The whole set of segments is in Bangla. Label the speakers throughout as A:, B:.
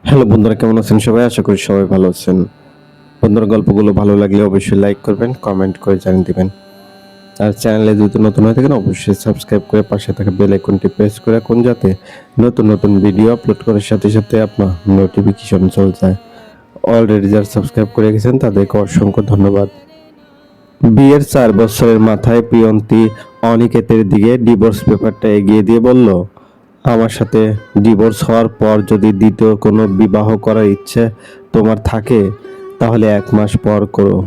A: হ্যালো বন্ধুরা, কেমন আছেন সবাই? আশা করি সবাই ভালো আছেন। বন্ধুরা, গল্পগুলো ভালো লাগলে অবশ্যই লাইক করবেন, কমেন্ট করে জানিয়ে দিবেন। আর চ্যানেলে যদি নতুন হয়ে থাকেন অবশ্যই সাবস্ক্রাইব করে পাশে থাকা বেল আইকনটি প্রেস করে রাখুন, যাতে নতুন নতুন ভিডিও আপলোড করার সাথে সাথে আপনার নোটিফিকেশন চলে যায়। অলরেডি যারা সাবস্ক্রাইব করে গেছেন তাদেরকে অসংখ্য ধন্যবাদ। বিয়ের 4 বছরের মাথায় প্রিয়ন্তী অনিকেতের দিকে ডিভোর্স পেপারটা এগিয়ে দিয়ে বলল, আমার সাথে ডিভোর্স হওয়ার পর যদি দ্বিতীয় কোনো বিবাহ করার ইচ্ছে তোমার থাকে তাহলে 1 মাস পর করো,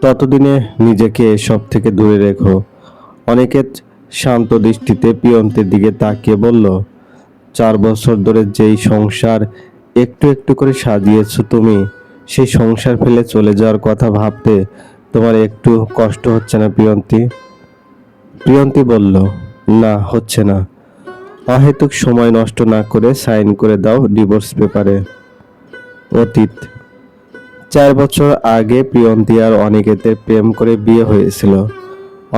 A: ততদিনে নিজেকে এসব থেকে দূরে রেখো। অনিকেত শান্ত দৃষ্টিতে প্রিয়ন্তীর দিকে তাকিয়ে বলল, 4 বছর ধরে যেই সংসার একটু একটু করে সাজিয়েছো তুমি, সেই সংসার ফেলে চলে যাওয়ার কথা ভাবতে তোমার একটু কষ্ট হচ্ছে না প্রিয়ন্তী? প্রিয়ন্তী বলল, না, হচ্ছে না। অহেতুক সময় নষ্ট না করে সাইন করে দাও ডিভোর্স পেপারে। অতীত: 4 বছর আগে প্রিয়ন্তী আর অনিকেতের প্রেম করে বিয়ে হয়েছিল।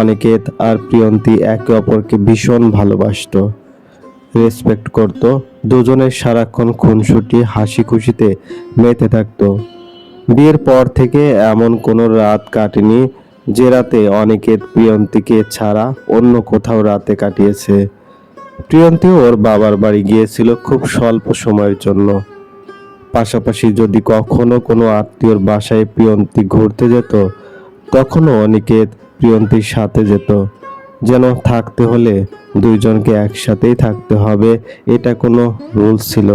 A: অনিকেত আর প্রিয়ন্তী একে অপরকে ভীষণ ভালোবাসতো, রেসপেক্ট করত। দুজনের সারাক্ষণ খুনসুটি হাসি খুশিতে মেতে থাকতো। বিয়ের পর থেকে এমন কোনো রাত কাটেনি যে রাতে অনিকেত প্রিয়ন্তীকে ছাড়া অন্য কোথাও রাতে কাটিয়েছে। প্রিয়ন্তী ওর বাবার বাড়ি গিয়েছিল খুব স্বল্প সময়ের জন্য। পাশাপাশি যদি কখনো কোনো আত্মীয়র বাসায় প্রিয়ন্তী ঘুরতে যেত, তখনও অনিকেত প্রিয়ন্তীর সাথে যেত। যেন থাকতে হলে দুইজনকে একসাথেই থাকতে হবে, এটা কোনো রুলস ছিল।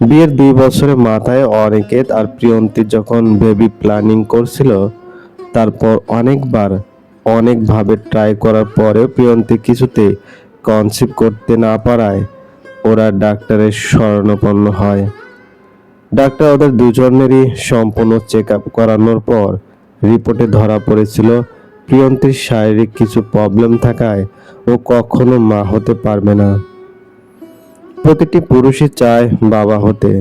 A: বিয়ের 2 বছরের মাথায় অনিকেত আর প্রিয়ন্তী যখন বেবি প্ল্যানিং করছিল, তারপর অনেকভাবে ট্রাই করার পরেও প্রিয়ন্তী কিছুতেই কনসিভ করতে না পারায় ওরা ডাক্তারের শরণাপন্ন হয়। ডাক্তার ওদের দুজনেরই সম্পূর্ণ চেক আপ করানোর পর রিপোর্টে ধরা পড়েছিল প্রিয়ন্তীর শারীরিক কিছু প্রবলেম থাকায় ও কখনো মা হতে পারবে না। প্রতিটি পুরুষই চায় বাবা হতে,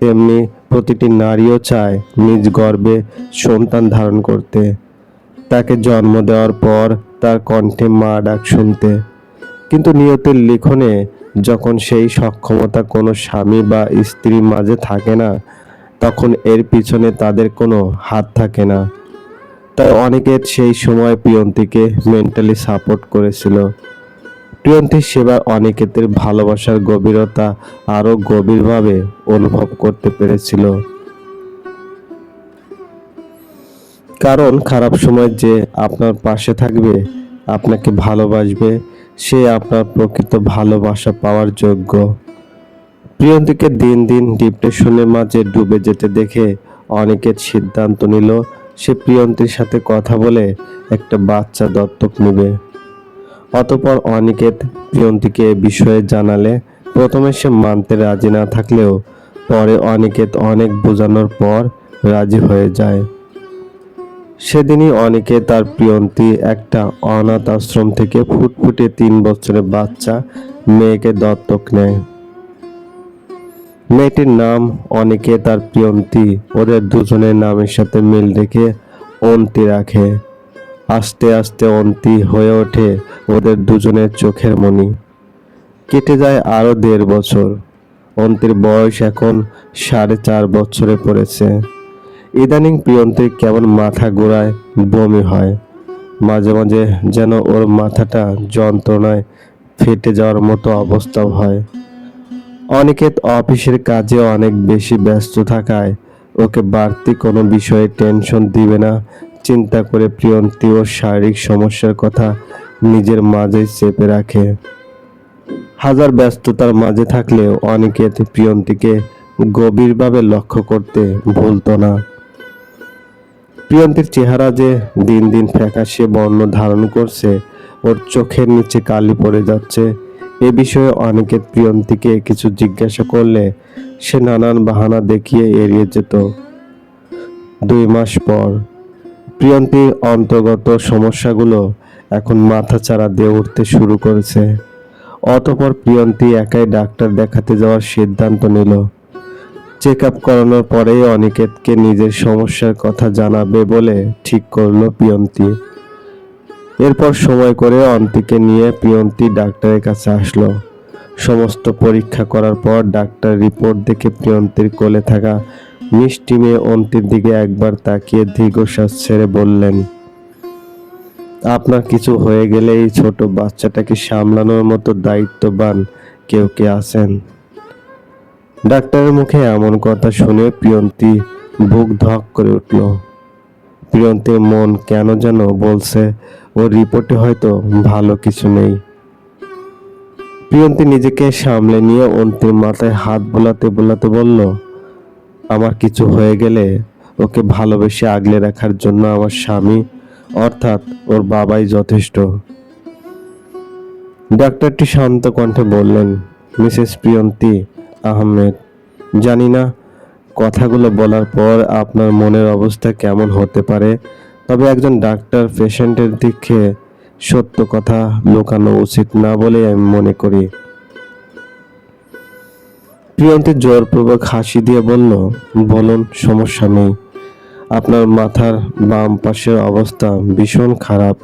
A: তেমনি প্রতিটি নারীও চায় নিজ গর্ভে সন্তান ধারণ করতে, তাকে জন্ম দেওয়ার পর তার কণ্ঠে মা ডাক শুনতে। কিন্তু নিয়তির লিখনে যখন সেই সক্ষমতা কোনো স্বামী বা স্ত্রীর মাঝে থাকে না, তখন এর পিছনে তাদের কোনো হাত থাকে না। তাই অনিকেত সেই সময় প্রিয়ন্তীকে মেন্টালি সাপোর্ট করেছিল। প্রিয়ন্তীর সেবা অনিকেতের ভালোবাসার গভীরতা আরো গভীরভাবে অনুভব করতে পেরেছিল। কারণ খারাপ সময় যে আপনার পাশে থাকবে, আপনাকে ভালোবাসবে, সে আপনার প্রকৃত ভালোবাসা পাওয়ার যোগ্য। প্রিয়ন্তীকে দিন দিন ডিপ্রেশনের মাঝে ডুবে যেতে দেখে অনিকেত সিদ্ধান্ত নিল সে প্রিয়ন্তীর সাথে কথা বলে একটা বাচ্চা দত্তক নেবে। অতঃপর অনিকেত প্রিয়ন্তীকে এ বিষয়ে জানালে প্রথমে সে মানতে রাজি না থাকলেও পরে অনিকেত অনেক বোঝানোর পর রাজি হয়ে যায়। সেদিনই অনিকেত আর প্রিয়ন্তী একটা অনাথ আশ্রম থেকে ফুটফুটে 3 বছরের বাচ্চা মেয়েকে দত্তক নেয়। মেয়েটির নাম অনিকেত আর প্রিয়ন্তী ওদের দুজনের নামের সাথে মিল রেখে অন্তি রাখে। আস্তে আস্তে অন্তি হয়ে ওঠে ওদের দুজনের চোখের মণি। কেটে যায় আরো 1.5 বছর। অন্তির বয়স এখন 4.5 বছরে পড়েছে। ইদানিং প্রিয়ন্তীর কেমন মাথা ঘোরায়, বমি হয়, মাঝে মাঝে যেন ওর মাথাটা যন্ত্রণায় ফেটে যাওয়ার মতো অবস্থাও হয়। অনিকেত অফিসের কাজে অনেক বেশি ব্যস্ত থাকায় ওকে বাড়তি কোনো বিষয়ে টেনশন দিবে না চিন্তা করে প্রিয়ন্তী ওর শারীরিক সমস্যার কথা নিজের মাঝেই চেপে রাখে। হাজার ব্যস্ততার মাঝে থাকলেও অনিকেত প্রিয়ন্তীকে গভীরভাবে লক্ষ্য করতে ভুলতো না। প্রিয়ন্তীর চেহারা যে দিন দিন ফ্যাকাশে বর্ণ ধারণ করছে, ওর চোখের নিচে কালি পড়ে যাচ্ছে, এ বিষয়ে অনিকেত প্রিয়ন্তীকে কিছু জিজ্ঞাসা করলে সে নানান বাহানা দেখিয়ে এড়িয়ে যেত। 2 মাস পর প্রিয়ন্তীর অন্তর্গত সমস্যাগুলো এখন মাথাচাড়া দিয়ে উঠতে শুরু করেছে। অতঃপর প্রিয়ন্তী একাই ডাক্তার দেখাতে যাওয়ার সিদ্ধান্ত নিল। চেক আপ করানোর পরেই অনিকেতকে নিজের সমস্যার কথা জানাবে বলে ঠিক করলো প্রিয়ন্তী। এরপর সময় করে অন্তিকে নিয়ে প্রিয়ন্তী ডাক্তারের কাছে আসলো। সমস্ত পরীক্ষা করার পর ডাক্তার রিপোর্ট দেখে প্রিয়ন্তীর কোলে থাকা মিষ্টি মেয়ে অন্তির দিকে একবার তাকিয়ে দীর্ঘশ্বাস ছেড়ে বললেন, আপনার কিছু হয়ে গেলে এই ছোট বাচ্চাটাকে সামলানোর মতো দায়িত্ববান কেউ কে আছেন? ডাক্তারের মুখে এমন কথা শুনে প্রিয়ন্তী বুক ধক করে উঠল। প্রিয়ন্তীর মন কেন যেন বলছে ওর রিপোর্টে হয়তো ভালো কিছু নেই। প্রিয়ন্তী নিজেকে সামলে নিয়ে অন্তির মাথায় হাত বোলাতে বোলাতে বলল, আমার কিছু হয়ে গেলে ওকে ভালোবেসে আগলে রাখার জন্য আমার স্বামী অর্থাৎ ওর বাবাই যথেষ্ট। ডাক্তারটি শান্ত কণ্ঠে বললেন, মিসেস প্রিয়ন্তী আহমেদ, জানি না কথাগুলো বলার পর আপনার মনের অবস্থা কেমন হতে পারে, তবে একজন ডাক্তার পেশেন্টের দিকে সত্য কথা লুকানো উচিত না বলে আমি মনে করি। প্রিয়ন্তী জোরপূর্বক হাসি দিয়ে বলল, বলুন, সমস্যা নেই। আপনার মাথার বাম পাশের অবস্থা ভীষণ খারাপ।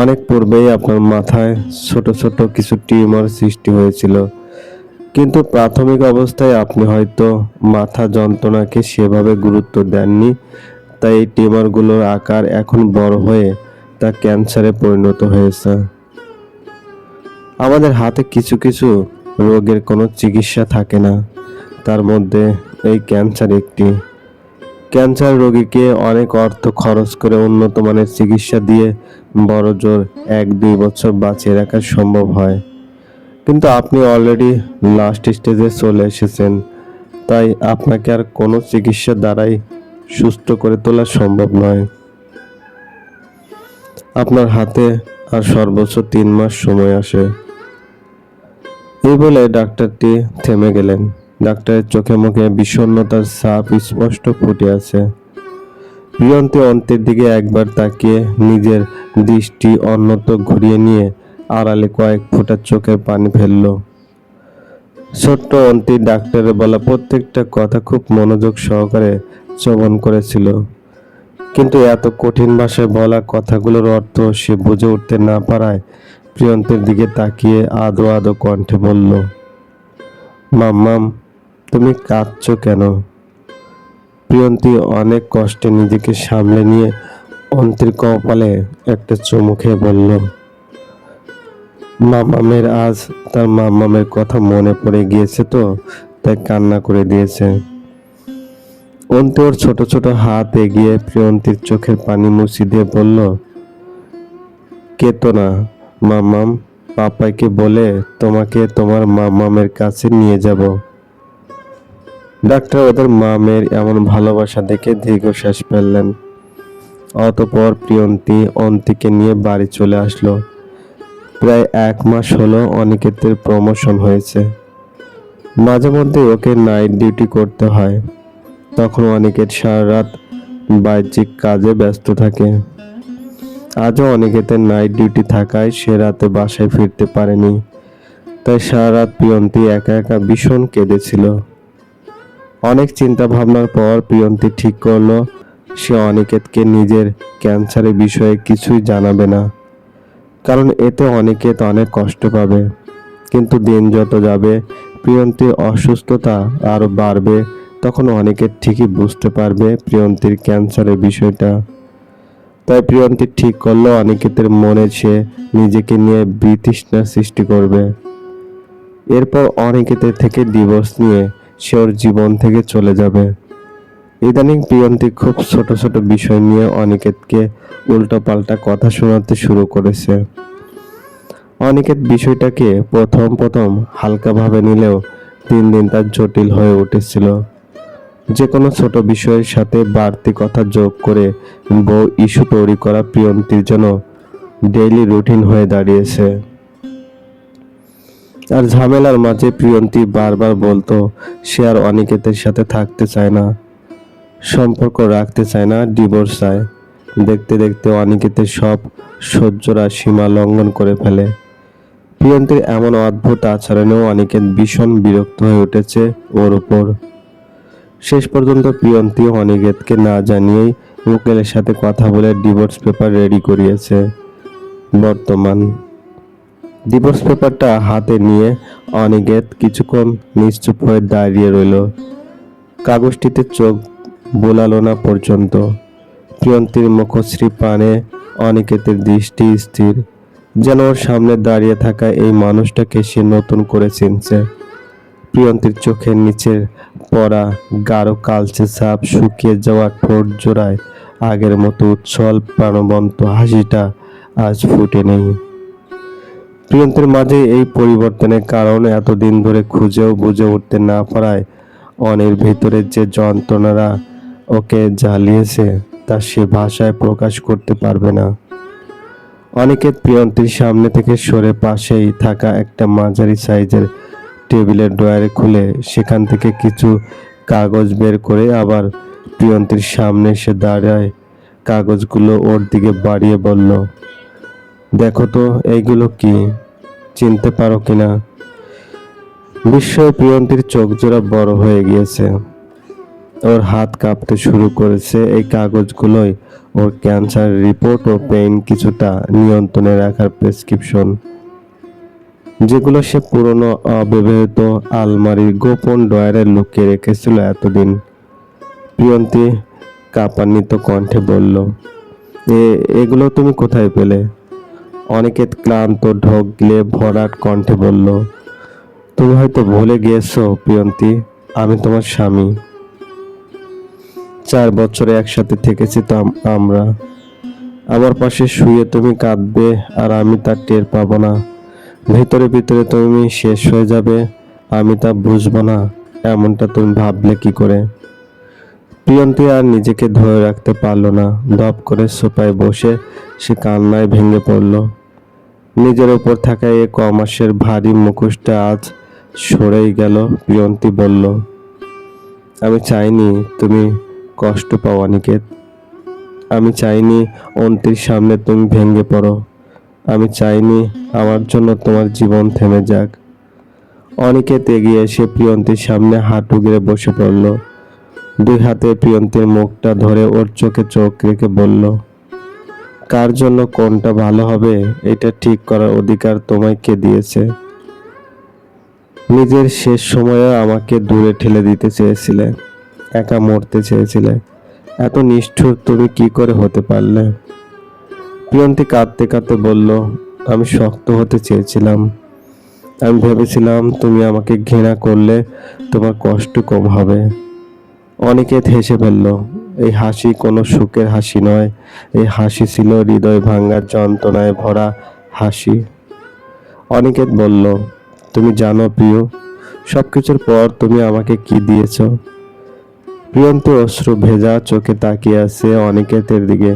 A: অনেক পূর্বেই আপনার মাথায় ছোট ছোট কিছু টিউমার সৃষ্টি হয়েছিল, কিন্তু প্রাথমিক অবস্থায় আপনি হয়তো মাথা যন্ত্রণাকে সেভাবে গুরুত্ব দেননি, তাই এই টিউমারগুলোর আকার এখন বড় হয়ে তা ক্যান্সারে পরিণত হয়েছে। আমাদের হাতে কিছু কিছু রোগের কোনো চিকিৎসা থাকে না, তার মধ্যে এই ক্যান্সার একটি। ক্যান্সার রোগীকে অনেক অর্থ খরচ করে উন্নত মানের চিকিৎসা দিয়ে বড় জোর 1-2 বছর বাঁচিয়ে রাখা সম্ভব হয়, কিন্তু আপনি অলরেডি লাস্ট স্টেজে চলে এসেছেন, তাই আপনাকে আর কোনো চিকিৎসা দ্বারাই সুস্থ করে তোলা সম্ভব নয়। আপনার হাতে আর সর্বোচ্চ 3 মাস সময় আসে। এই বলে ডাক্তারটি থেমে গেলেন। ডাক্তারের চোখে মুখে বিষণ্ণতার ছাপ স্পষ্ট ফুটে আছে। প্রিয়ন্তী অন্তের দিকে একবার তাকিয়ে নিজের দৃষ্টি অন্যত্র ঘুরিয়ে নিয়ে আড়ালে কয়েক ফোঁটা চোখের পানি ফেলল। ছোট্ট অন্তি ডাক্তারের বলা প্রত্যেকটা কথা খুব মনোযোগ সহকারে শ্রবণ করেছিল, কিন্তু এত কঠিন ভাষায় বলা কথাগুলোর অর্থ সে বুঝে উঠতে না পারায় প্রিয়ন্তীর দিকে তাকিয়ে আদো আদো কণ্ঠে বলল, মাম্মাম, তুমি কাঁদছো কেন? প্রিয়ন্তী অনেক কষ্টে নিজেকে সামলে নিয়ে অন্তির কপালে একটা চুমু খেয়ে বলল, মাম্মামের আজ তার মাম্মামের কথা মনে পড়ে গিয়েছে তো তাই কান্না করে দিয়েছে। অন্তি ওর ছোট ছোট হাত এগিয়ে প্রিয়ন্তীর চোখের পানি মুছি দিয়ে বলল, কেতো না মাম্মাম, পাপাইকে বলে তোমাকে তোমার মাম্মামের কাছে নিয়ে যাব। ডাক্তার ওদের মামের এমন ভালোবাসা দেখে দীর্ঘশ্বাস ফেললেন। অতঃপর প্রিয়ন্তী অন্তিকে নিয়ে বাড়ি চলে আসলো। প্রায় 1 মাস হলো অনিকেতের প্রমোশন হয়েছে। মাঝে মধ্যে ওকে নাইট ডিউটি করতে হয়, তখন অনিকেত সারা রাত বাহ্যিক কাজে ব্যস্ত থাকে। আজও অনিকেতের নাইট ডিউটি থাকায় সে রাতে বাসায় ফিরতে পারেনি, তাই সারা রাত প্রিয়ন্তী একা একা ভীষণ কেঁদেছিল। অনেক চিন্তা ভাবনার পর প্রিয়ন্তী ঠিক করলো সে অনিকেতকে নিজের ক্যান্সারের বিষয়ে কিছুই জানাবে না, কারণ এতে অনিকেত অনেক কষ্ট পাবে। কিন্তু দিন যত যাবে প্রিয়ন্তীর অসুস্থতা আরো বাড়বে, তখন অনিকেত ঠিকই বুঝতে পারবে প্রিয়ন্তীর ক্যান্সারের বিষয়টা। তাই প্রিয়ন্তী ঠিক করলো অনিকেতের মনে সে নিজেকে নিয়ে বিতৃষ্ণা সৃষ্টি করবে। এরপর অনিকেতের থেকে ডিভোর্স নিয়ে সে ওর জীবন থেকে চলে যাবে। ইদানিং প্রিয়ন্তী খুব ছোট ছোট বিষয় নিয়ে অনিকেতকে উল্টোপাল্টা কথা শোনাতে শুরু করেছে। অনিকেত বিষয়টাকে প্রথম হালকাভাবে নিলেও দিন দিন তার জটিল হয়ে উঠেছিল। যে কোনো ছোট বিষয়ের সাথে বাড়তি কথা যোগ করে বউ ইস্যু তৈরি করা প্রিয়ন্তীর জন্য ডেইলি রুটিন হয়ে দাঁড়িয়েছে। আর ঝামেলার মাঝে প্রিয়ন্তী বারবার বলতো সে আর অনিকেতের সাথে থাকতে চায় না, সম্পর্ক রাখতে চায় না, ডিভোর্স চায়। দেখতে দেখতে অনিকেতের সব সহ্যরা সীমা লঙ্ঘন করে ফেলে। প্রিয়ন্তীর এমন অদ্ভুত আচরণেও অনিকেত ভীষণ বিরক্ত হয়ে উঠেছে ওর উপর। শেষ পর্যন্ত প্রিয়ন্তী অনিকেতকে না জানিয়েই উকিলের সাথে কথা বলে ডিভোর্স পেপার রেডি করিয়েছে। বর্তমান ডিভোর্স পেপারটা হাতে নিয়ে অনিকেত কিছুক্ষণ নিশ্চুপ হয়ে দাঁড়িয়ে রইল। কাগজটিতে চোখ বোলালো না পর্যন্ত। প্রিয়ন্তীর মুখশ্রী পানে অনিকেতের দৃষ্টি স্থির, যেন ওর সামনে দাঁড়িয়ে থাকা এই মানুষটাকে সে নতুন করে চিনছে। প্রিয়ন্তীর চোখের নিচের পড়া গাঢ় কালচে ছাপ, শুকিয়ে যাওয়া ঠোঁট জোড়ায় আগের মতো উচ্ছল প্রাণবন্ত হাসিটা আজ ফুটে নেই। প্রিয়ন্তীর মাঝে এই পরিবর্তনের কারণ এতদিন ধরে খুঁজেও বুঝে উঠতে না পারায় অনির ভিতরে যে যন্ত্রণারা ওকে জ্বালিয়েছে তা সে ভাষায় প্রকাশ করতে পারবে না। অনিকেত প্রিয়ন্তীর সামনে থেকে সরে পাশেই থাকা একটা মাঝারি সাইজের টেবিলের ড্রয়ারে খুলে সেখান থেকে কিছু কাগজ বের করে আবার প্রিয়ন্তীর সামনে এসে দাঁড়ায়। কাগজগুলো ওর দিকে বাড়িয়ে বলল, দেখো তো এইগুলো কি, চিনতে পারো কিনা? বিস্ময়ে প্রিয়ন্তীর চোখ জোড়া বড় হয়ে গিয়েছে। ওর হাত কাঁপতে শুরু করেছে। এই কাগজগুলোই ওর ক্যান্সার রিপোর্ট ও পেইন কিছুটা নিয়ন্ত্রণে রাখার প্রেসক্রিপশন, যেগুলো সে পুরনো অব্যবহৃত আলমারির গোপন ড্রয়ারে লুকিয়ে রেখেছিল এতদিন। প্রিয়ন্তী কাঁপান্বিত কণ্ঠে বলল, এগুলো তুমি কোথায় পেলে? অনিকেত ক্লান্ত ঢোক গিলে ভরাট কণ্ঠে বলল, তুমি হয়তো ভুলে গিয়েছো প্রিয়ন্তী, আমি তোমার স্বামী। 4 বছরে একসাথে থেকেছি তো আমরা। আমার পাশে শুয়ে তুমি কাঁদবে আর আমি তা টের পাবো না। ভিতরে ভিতরে তুমি শেষ হয়ে যাবে, আমি তা বুঝবো না, এমনটা তুমি ভাবলে কি করে? প্রিয়ন্তী আর নিজেকে ধরে রাখতে পারল না। দপ করে সোফায় বসে সে কান্নায় ভেঙে পড়ল। নিজের ওপর থাকা এ কমাসের ভারী মুখোশটা আজ সরেই গেল। প্রিয়ন্তী বলল, আমি চাইনি তুমি কষ্ট পাও অনিকেত। আমি চাইনি অন্তির সামনে তুমি ভেঙে পড়ো। আমি চাইনি আমার জন্য তোমার জীবন থেমে যাক। অনিকেত এগিয়ে এসে প্রিয়ন্তীর সামনে হাঁটু গেড়ে বসে পড়ল। 2 হাতে প্রিয়ন্তীর মুখটা ধরে ওর চোখে চোখ রেখে বলল, কার জন্য কোনটা ভালো হবে এটা ঠিক করার অধিকার তোমায় কে দিয়েছে? নিজের শেষ সময়ে আমাকে দূরে ঠেলে দিতে চেয়েছিলে, একা মরতে চেয়েছিলে। এত নিষ্ঠুর তুমি কি করে হতে পারলে? প্রিয়ন্তী কাঁদতে কাঁদতে বলল, আমি শক্ত হতে চেয়েছিলাম। আমি ভেবেছিলাম তুমি আমাকে ঘৃণা করলে তোমার কষ্ট কম হবে। অনিকেত হেসে ফেলল। এই হাসি কোনো সুখের হাসি নয়, এই হাসি ছিল হৃদয় ভাঙার যন্ত্রণায় ভরা হাসি। অনিকেত বলল, তুমি জানো প্রিয়, সবকিছুর পর তুমি আমাকে কি দিয়েছ? প্রিয়ন্তী অশ্রু ভেজা চোখে তাকিয়ে আছে অনিকেতের দিকে।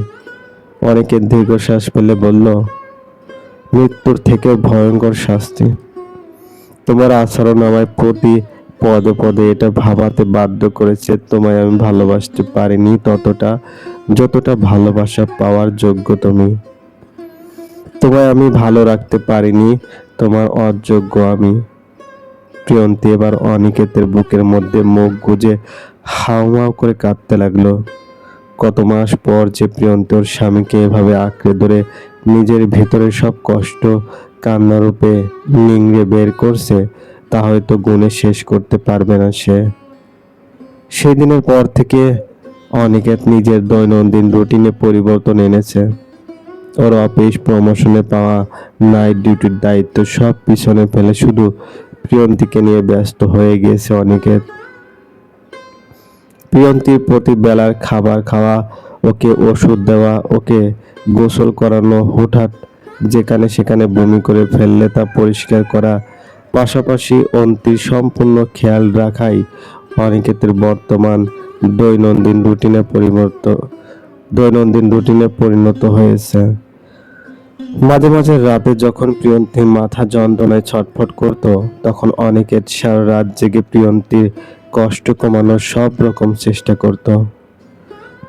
A: অনিকেত দীর্ঘশ্বাস ফেলে বলল, মৃত্যুর থেকে ভয়ঙ্কর শাস্তি। তোমার আচরণ আমায় প্রতি পদে পদে এটা ভাবাতে বাধ্য করেছে তোমায় আমি ভালোবাসতে পারিনি ততটা যতটা ভালোবাসা পাওয়ার যোগ্য তুমি। তোমায় আমি ভালো রাখতে পারিনি, তোমার অযোগ্য আমি। প্রিয়ন্তী এবার অনিকেতের বুকের মধ্যে মুখ গুজে হাউমাউ করে কাঁদতে লাগলো। কত মাস পর যে প্রিয়ন্তী ওর স্বামীকে এভাবে আঁকড়ে ধরে নিজের ভেতরের সব কষ্ট কান্নারূপে নিংড়ে বের করছে তা হয়তো গুণে শেষ করতে পারবে না সে। সেই দিনের পর থেকে অনিকেত নিজের দৈনন্দিন রুটিনে পরিবর্তন এনেছে। ওর অফিস, প্রমোশনে পাওয়া, নাইট ডিউটির দায়িত্ব সব পিছনে ফেলে শুধু প্রিয়ন্তীকে নিয়ে ব্যস্ত হয়ে গিয়েছে অনিকেত। প্রিয়ন্তীর প্রতি বেলার খাবার খাওয়া, ওকে ওষুধ দেওয়া, ওকে গোসল করানো, হুটহাট যেখানে সেখানে বমি করে ফেললে তা পরিষ্কার করা, পাশাপাশি অন্তির সম্পূর্ণ খেয়াল রাখাই অনিকেতের বর্তমান দৈনন্দিন রুটিনে পরিণত হয়েছে। মাঝে মাঝে রাতে যখন প্রিয়ন্তীর মাথা যন্ত্রণায় ছটফট করত, তখন অনিকেত সারা রাত জেগে প্রিয়ন্তীর কষ্ট কমানোর সব রকম চেষ্টা করত।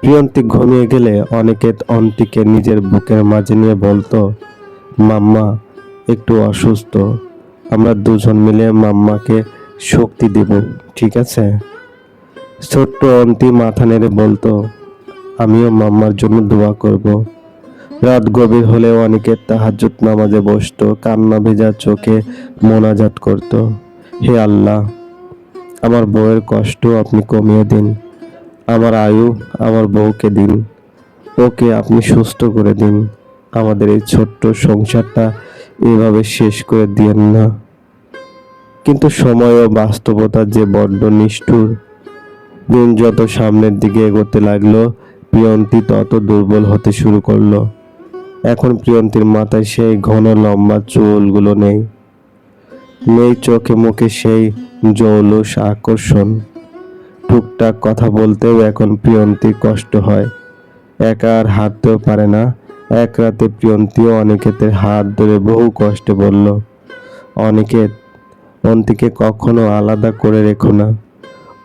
A: প্রিয়ন্তী ঘুমিয়ে গেলে অনিকেত অন্তিকে নিজের বুকের মাঝে নিয়ে বলতো, মাম্মা একটু অসুস্থ, আমরা দুজন মিলে মাম্মাকে শক্তি দিব, ঠিক আছে? ছোট্ট অন্তি মাথা নেড়ে বলতো, আমিও মাম্মার জন্য দোয়া করব। রাত গভীর হলেও অনিকেত তাহাজ্জুদ নামাজে বসতো, কান্না ভেজা চোখে মোনাজাত করত। হে আল্লাহ, আমার বউয়ের কষ্ট আপনি কমিয়ে দিন, আমার আয়ু আমার বউকে দিন, ওকে আপনি সুস্থ করে দিন, আমাদের এই ছোট্ট সংসারটা এভাবে শেষ করে দিয়েন না। কিন্তু সময় ও বাস্তবতা যে বড্ড নিষ্ঠুর। দিন যত সামনের দিকে এগোতে লাগলো, প্রিয়ন্তী তত দুর্বল হতে শুরু করলো। এখন প্রিয়ন্তীর মাথায় সেই ঘন লম্বা চুলগুলো নেই, নেই চোখে মুখে সেই জৌলুস আকর্ষণ। টুকটাক কথা বলতেও এখন প্রিয়ন্তীর কষ্ট হয়, একা আর হাঁটতেও পারে না। এক রাতে প্রিয়ন্তীও অনিকেতের হাত ধরে বহু কষ্টে বলল, অনিকেত, অন্তিকে কখনো আলাদা করে রেখো না,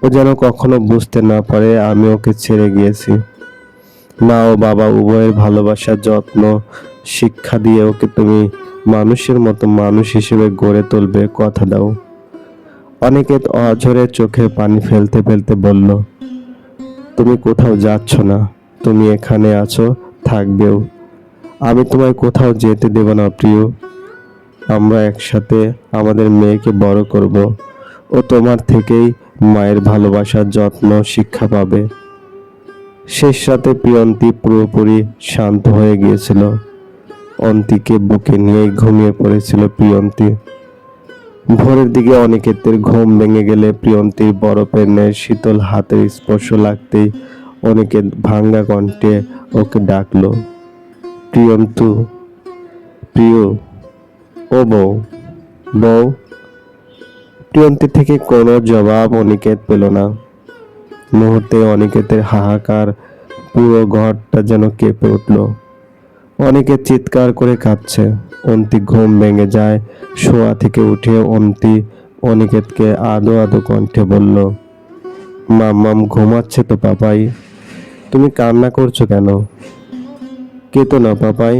A: ও যেন কখনো বুঝতে না পারে আমি ওকে ছেড়ে গিয়েছি। মা ও বাবা উভয়ের ভালোবাসা, যত্ন, শিক্ষা দিয়ে ওকে তুমি মানুষের মতো মানুষ হিসেবে গড়ে তুলবে, কথা দাও। অনিকেত অঝরে চোখের পানি ফেলতে ফেলতে বলল, তুমি কোথাও যাচ্ছ না, তুমি এখানে আছো, থাকবেও। আমি তোমায় কোথাও যেতে দেব না প্রিয়। আমরা একসাথে আমাদের মেয়েকে বড় করব, ও তোমার থেকেই মায়ের ভালোবাসা, যত্ন, শিক্ষা পাবে। শেষ রাতে প্রিয়ন্তী পুরোপুরি শান্ত হয়ে গিয়েছিল। অন্তিকে বুকে নিয়েই ঘুমিয়ে পড়েছিল প্রিয়ন্তী। ভোরের দিকে অনিকেতের ঘুম ভেঙে গেলে প্রিয়ন্তীর বরফের ন্যায় শীতল হাতের স্পর্শ লাগতেই অনিকেত ভাঙ্গা কণ্ঠে ওকে ডাকলো, প্রিয়ন্তু, প্রিয়, ও বউ, বউ। প্রিয়ন্তী থেকে কোনো জবাব অনিকেত পেল না। মুহূর্তে অনিকেতের হাহাকার, পুরো ঘরটা যেন কেঁপে উঠল। অনিকেত চিৎকার করে কাঁদছে। অন্তি ঘুম ভেঙে যায়। শোয়া থেকে উঠে অন্তি অনিকেতকে আদো আদো কণ্ঠে বলল, মাম্মাম ঘুমাচ্ছে তো পাপাই, তুমি কান্না করছো কেন? কেতো না পাপাই।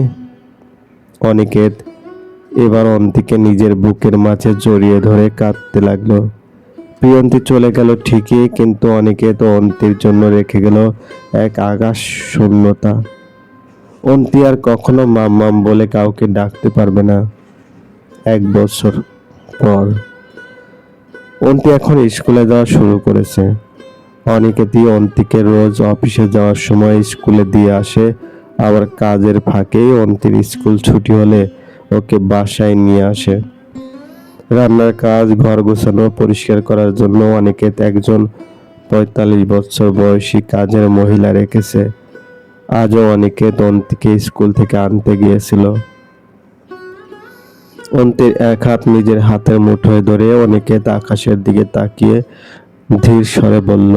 A: অনিকেত এবার অন্তিকে নিজের বুকের মাঝে জড়িয়ে ধরে কাঁদতে লাগলো। প্রিয়ন্তী চলে গেল ঠিকই, কিন্তু অনিকেত অন্তির জন্য রেখে গেল এক আকাশ শূন্যতা। অন্তি আর কখনো মাম্মাম বলে কাউকে ডাকতে পারবে না। 1 বছর পর অন্তি এখন স্কুলে যাওয়া শুরু করেছে। অনিকেতই অন্তিকে রোজ অফিসে যাওয়ার সময় স্কুলে দিয়ে আসে, আবার কাজের ফাঁকেই অন্তির স্কুল ছুটি হলে ওকে বাসায় নিয়ে আসে। রান্নার কাজ, ঘর গোছানো, পরিষ্কার করার জন্য অনিকেত একজন 45 বছর বয়সী কাজের মহিলা রেখেছে। আজও অনিকেত অন্তিকে স্কুল থেকে আনতে গিয়েছিল। অন্তির এক হাত নিজের হাতের মুঠোয় ধরে অনিকেত আকাশের দিকে তাকিয়ে ধীর স্বরে বলল,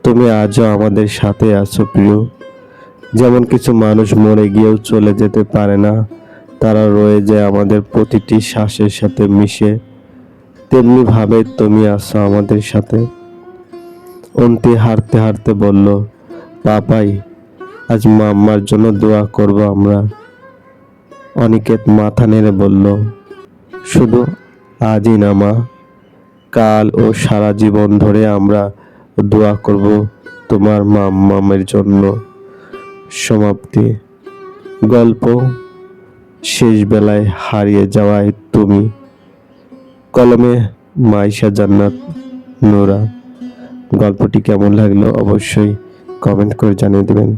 A: তুমি আজও আমাদের সাথে আছো প্রিয়। যেমন কিছু মানুষ মরে গিয়েও চলে যেতে পারে না, তারা রয়ে যায় আমাদের প্রতিটি শ্বাসের সাথে মিশে, তেমনি ভাবে তুমি আছো আমাদের সাথে। অন্তি হাঁটতে হাঁটতে বলল, পাপাই, আজ মাম্মার জন্য দোয়া করব আমরা। অনিকেত মাথা নেড়ে বলল, শুধু আজই না মা, কাল ও সারা জীবন ধরে আমরা দোয়া করব তোমার মাম্মামের জন্য। সমাপ্তি। গল্প শেষ বেলায় হারিয়ে যাওয়ায় তুমি। কলমে মাইশা জান্নাত নূরা। গল্পটি কেমন লাগলো অবশ্যই কমেন্ট করে জানিয়ে দেবেন।